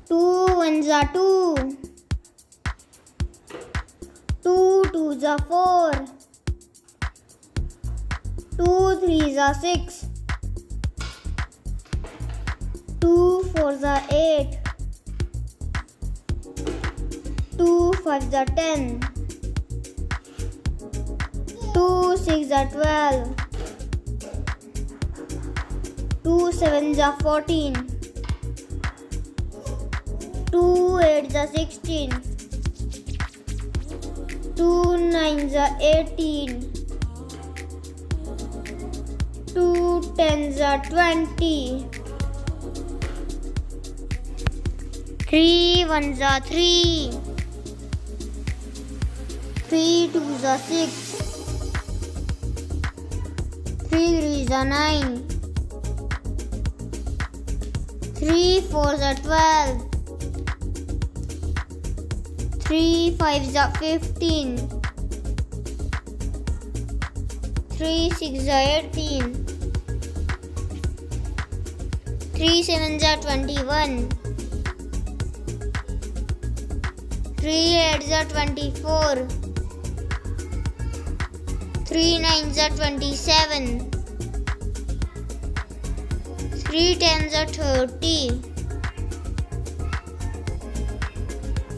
2 ones are 2. 2 twos are 4. 2 threes are 6. 2 fours are 8. 2 fives are 10. 2 sixes are 12. 2 sevens are 14. 2 eights are 16. 2 nines are 18. 2 tens are 20. 3 ones are 3. 3 twos are 6. 3 threes are 9. 3 fours are 12. 3 fives are 15. 3 sixes are 18. 3 sevens are 21. 3 eights are 24. 3 nines are 27. 3 tens are 30.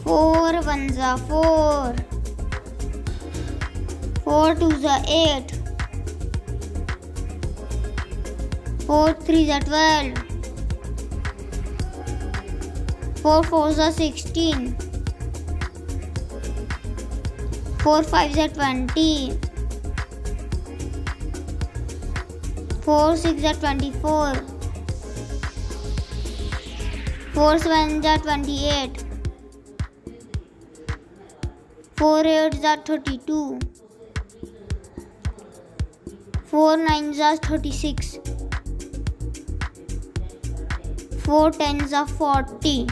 4 ones are 4. 4 twos are 8. 4 threes are 12. 4 fours are 16. 4 fives are 20. 4 sixes are 24. 4 sevens are 28. 4 eights are 32. 4 nines are 36. 4 tens are 40.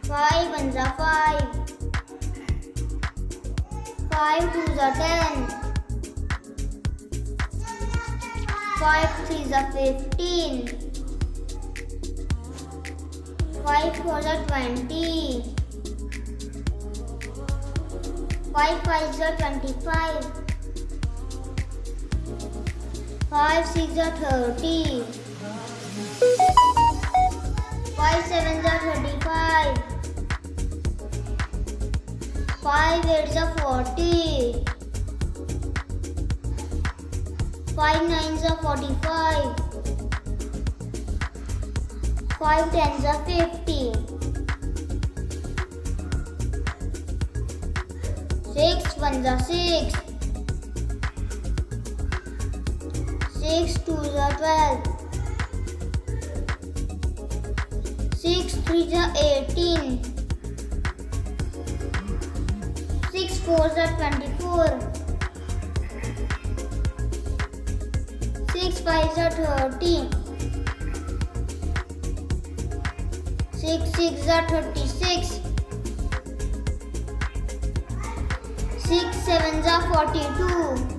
5 ones are 5. 5 twos are 10. 5 threes are 15. 5 fours are 20. 5 fives are 25. 5 sixes are 30. 5 sevens are 35. 5 eights are 40. 5 nines are 45. 5 tens are 50. 6 ones are 6. 6 twos are 12. 6 threes are 18. 6 fours are 24. 6 fives are 30. 6 sixes are 36. 6 sevens are 42.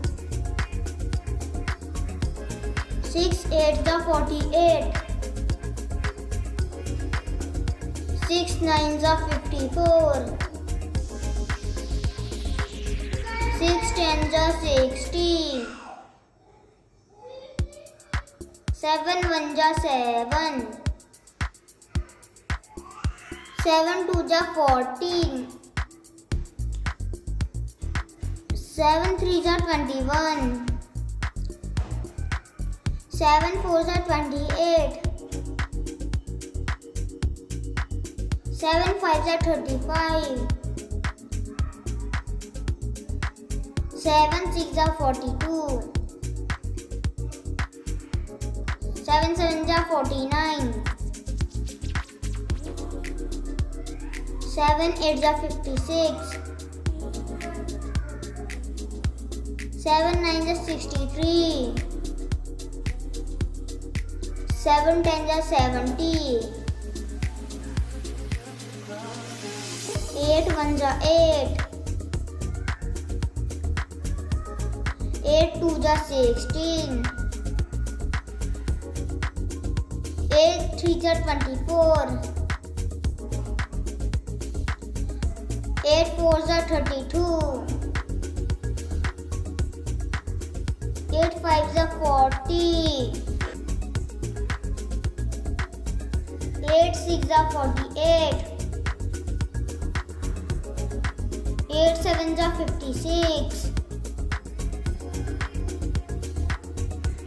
6 eights are 48. 6 nines are 54. 6 tens are 60. 7 ones are 7. 7 twos are 14. 7 threes are 21. 7 fours are 28. 7 fives are 35. 7 sixes are 42. 7 sevens are 49. 7 eights are 56. 7 nines are 63. 7 tens are 70. 8 ones are 8. 8 twos are 16. 8 3 are 24. 8 4 are 32. 8 5 are 40. 8 6 are 48. 8 7 are 56.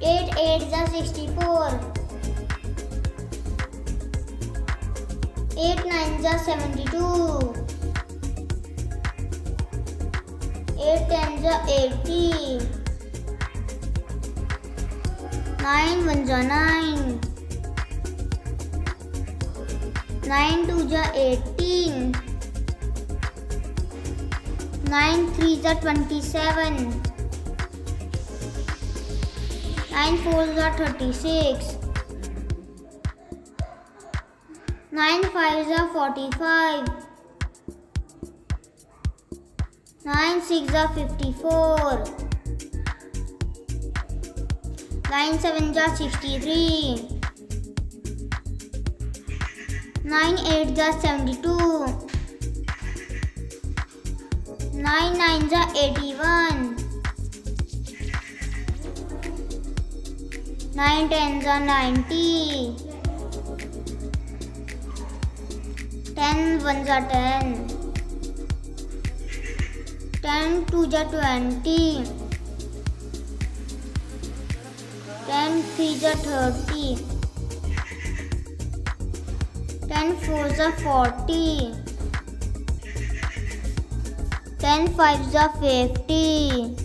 8 8 are 64. 8 9 are 72. 8 10 are 80. 9 1 are 9. 9 2 are 18. 9 3 are 27. 9 4 are 36. 9 5 are 45. 9 6 are 54. 9 7 are 63. 9 8 are 72. 9 9 are 81. 9 10 are 90. 10 1 are 10. 10 2 are 20. 10 3 are 30. 10 4 are 40. 10 5 are 50.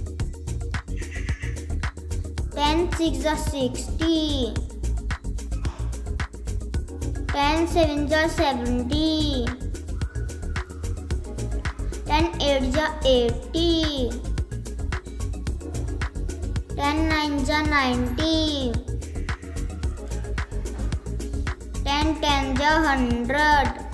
10 6 are 60. 10 7 are 70. 10 8 are 80. 10 9 are 90. 10 10 are 100.